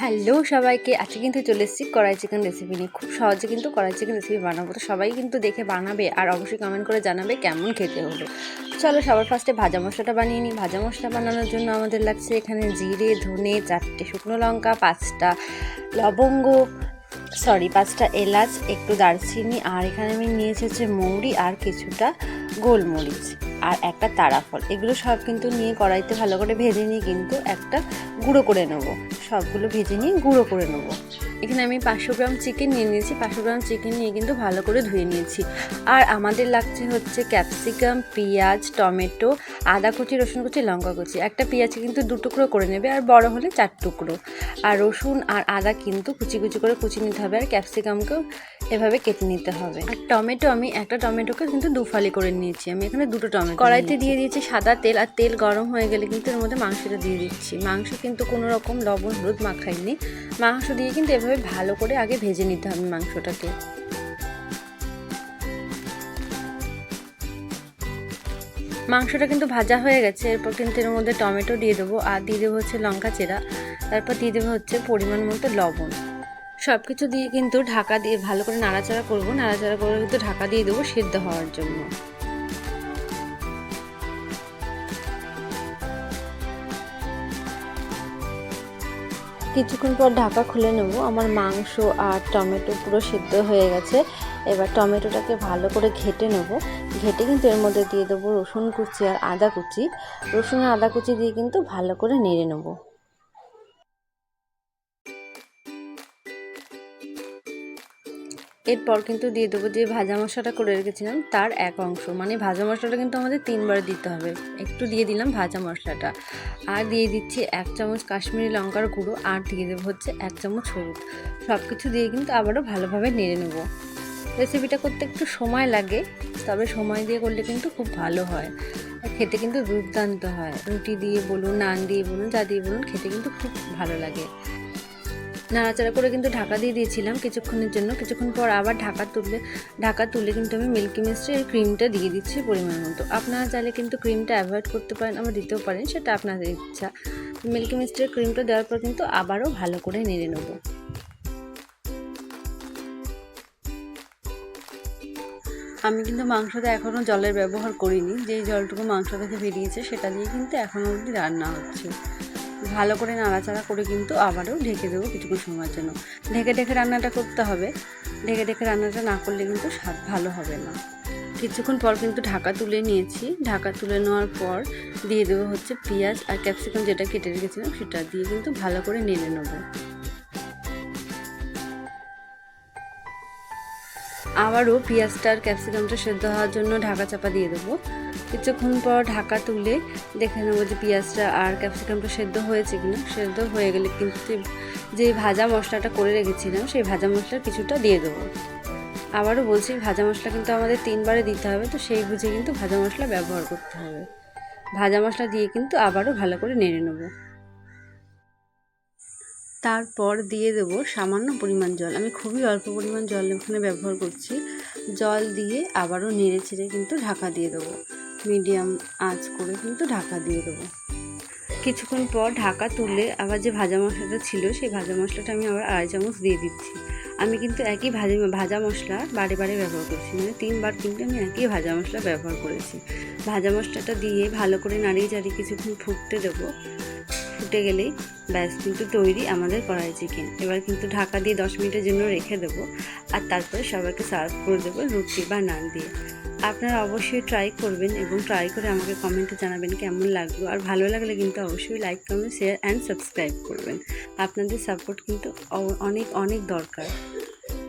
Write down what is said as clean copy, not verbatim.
Hello সবাইকে, আজকে কিন্তু চলে এসেছি কড়াই চিকেন রেসিপি নিয়ে। খুব সহজে কিন্তু কড়াই চিকেন রেসিপি বানাবো, তো সবাই কিন্তু দেখে বানাবে আর অবশ্যই কমেন্ট করে জানাবে কেমন খেতে হলো। চলো সবার ফার্স্টে ভাজা মশলাটা বানিয়ে নিই। ভাজা মশলা বানানোর জন্য আমাদের লাগছে এখানে জিরে, ধনে, 4টে শুকনো লঙ্কা, 5টা লবঙ্গ, 5টা এলাচ, একটু দারচিনি, আর এখানে আমি নিয়েছি হচ্ছে মৌরি আর কিছুটা গোলমরিচ আর একটা তারাফল। এগুলো সব কিন্তু নিয়ে কড়াইতে ভালো করে ভেজে নিয়ে কিন্তু একটা গুঁড়ো করে নেবো। সবগুলো ভেজে নিয়ে গুঁড়ো করে নেবো। এখানে আমি 500 গ্রাম চিকেন নিয়ে নিয়েছি। 500 গ্রাম চিকেন নিয়ে কিন্তু ভালো করে ধুয়ে নিয়েছি। আর আমাদের লাগছে হচ্ছে ক্যাপসিকাম, পেঁয়াজ, টমেটো, আদা কুচি, রসুন কুচি, লঙ্কা কুচি। একটা পেঁয়াজ কিন্তু 2 টুকরো করে নেবে, আর বড় হলে 4 টুকরো। আর রসুন আর আদা কিন্তু কুচি কুচি করে কুচি নিতে হবে, আর ক্যাপসিকামকেও এভাবে কেটে নিতে হবে। আর টমেটো, আমি একটা টমেটোকে কিন্তু 2 ফালি করে নিয়েছি। আমি এখানে 2টো টমেটো কড়াইতে দিয়ে দিয়েছি সাদা তেল, আর তেল গরম হয়ে গেলে কিন্তু এর মধ্যে মাংসটা দিয়ে দিচ্ছি। মাংস কিন্তু কোনো রকম লবণ হলুদ মাখাইনি। মাংস দিয়ে কিন্তু এভাবে ভালো করে আগে ভেজে নিতে হবে মাংসটাকে। মাংসটা কিন্তু ভাজা হয়ে গেছে। এরপর কিন্তু এর মধ্যে টমেটো দিয়ে দেবো, আর দিয়ে দেবো হচ্ছে লঙ্কা চেরা, তারপর দিয়ে দেবো হচ্ছে পরিমাণ মতো লবণ। সব কিছু দিয়ে কিন্তু ঢাকা দিয়ে ভালো করে নাড়াচাড়া করবো। নাড়াচাড়া করে কিন্তু ঢাকা দিয়ে দেবো সিদ্ধ হওয়ার জন্য। কিছুক্ষণ পর ঢাকা খুলে নেব। আমার মাংস আর টমেটো পুরো সিদ্ধ হয়ে গেছে। এবার টমেটোটাকে ভালো করে ঘেটে নেব। ঘেটে কিন্তু এর মধ্যে দিয়ে দেবো রসুন কুচি আর আদা কুচি। রসুন আর আদা কুচি দিয়ে কিন্তু ভালো করে নেড়ে নেব। এরপর কিন্তু দিয়ে দেবো যে ভাজা মশলাটা করে রেখেছিলাম তার এক অংশ, মানে ভাজা মশলাটা কিন্তু আমাদের 3বার দিতে হবে। একটু দিয়ে দিলাম ভাজা মশলাটা, আর দিয়ে দিচ্ছি 1 চামচ কাশ্মীরি লঙ্কার গুঁড়ো, আর দিয়ে দেবো হচ্ছে 1 চামচ হলুদ। সব কিছু দিয়ে কিন্তু আবারও ভালোভাবে নেড়ে নেব। রেসিপিটা করতে একটু সময় লাগে, তবে সময় দিয়ে করলে কিন্তু খুব ভালো হয়। খেতে কিন্তু দুর্দান্ত হয়। রুটি দিয়ে বলুন, নান দিয়ে বলুন, যা দিয়ে বলুন, খেতে কিন্তু খুব ভালো লাগে। নাড়াচাড়া করে কিন্তু ঢাকা দিয়ে দিয়েছিলাম কিছুক্ষণের জন্য। কিছুক্ষণ পর আবার ঢাকা তুলে কিন্তু আমি মিল্কি মিষ্টির ক্রিমটা দিয়ে দিচ্ছি পরিমাণ মতো। আপনারা চাইলে কিন্তু ক্রিমটা অ্যাভয়েড করতে পারেন, আবার দিতেও পারেন, সেটা আপনাদের ইচ্ছা। মিল্কি মিষ্টির ক্রিমটা দেওয়ার পর কিন্তু আবারও ভালো করে নেড়ে নেব। আমি কিন্তু মাংসতে এখনও জলের ব্যবহার করিনি। যেই জলটুকু মাংস থেকে বেরিয়েছে সেটা দিয়ে কিন্তু এখনও অবধি রান্না হচ্ছে। ভালো করে নাড়াচাড়া করে কিন্তু আবারও ঢেকে দেবো কিছুক্ষণ সময়ের জন্য। ঢেকে ঢেকে রান্নাটা করতে হবে। ঢেকে ঢেকে রান্নাটা না করলে কিন্তু স্বাদ ভালো হবে না। কিছুক্ষণ পর কিন্তু ঢাকা তুলে নিয়েছি। ঢাকা তুলে নেওয়ার পর দিয়ে দেবো হচ্ছে পেঁয়াজ আর ক্যাপসিকাম যেটা কেটে রেখেছিলাম সেটা দিয়ে কিন্তু ভালো করে নেড়ে নেবো। আবারও পেঁয়াজটা আর ক্যাপসিকামটা সেদ্ধ হওয়ার জন্য ঢাকা চাপা দিয়ে দেবো। কিছুক্ষণ পর ঢাকা তুলে দেখে নেবো যে পেঁয়াজটা আর ক্যাপসিকামটা সেদ্ধ হয়েছে কিনা। সেদ্ধ হয়ে গেলে কিন্তু যে ভাজা মশলাটা করে রেখেছিলাম সেই ভাজা মশলার কিছুটা দিয়ে দেবো। আবারও বলছি, ভাজা মশলা কিন্তু আমাদের 3বারে দিতে হবে, তো সেই বুঝে কিন্তু ভাজা মশলা ব্যবহার করতে হবে। ভাজা মশলা দিয়ে কিন্তু আবারও ভালো করে নেড়ে নেবো। তারপর দিয়ে দেবো সামান্য পরিমাণ জল। আমি খুবই অল্প পরিমাণ জল এখানে ব্যবহার করছি। জল দিয়ে আবারও নেড়ে ছেড়ে কিন্তু ঢাকা দিয়ে দেবো। মিডিয়াম আঁচ করে কিন্তু ঢাকা দিয়ে দেবো। কিছুক্ষণ পর ঢাকা তুলে আবার যে ভাজা মশলাটা ছিল সেই ভাজা মশলাটা আমি আবার 2.5 চামচ দিয়ে দিচ্ছি। আমি কিন্তু একই ভাজা মশলা বারে বারে ব্যবহার করছি, মানে 3বার কিন্তু আমি একই ভাজা মশলা ব্যবহার করেছি। ভাজা মশলাটা দিয়ে ভালো করে নাড়িয়ে চাড়িয়ে কিছুক্ষণ ফুটতে দেবো। ফুটে গেলেই ব্যাস কিন্তু তৈরি আমাদের কড়াই চিকেন। এবার কিন্তু ঢাকা দিয়ে 10 মিনিটের জন্য রেখে দেবো, আর তারপরে সবাইকে সার্ভ করে দেবো রুটি বা নান দিয়ে। আপনারা অবশ্যই ট্রাই করবেন এবং ট্রাই করে আমাকে কমেন্টে জানাবেন কেমন লাগলো। আর ভালো লাগলে কিন্তু অবশ্যই like, comment, share and subscribe করবেন। আপনাদের সাপোর্ট কিন্তু অনেক অনেক দরকার।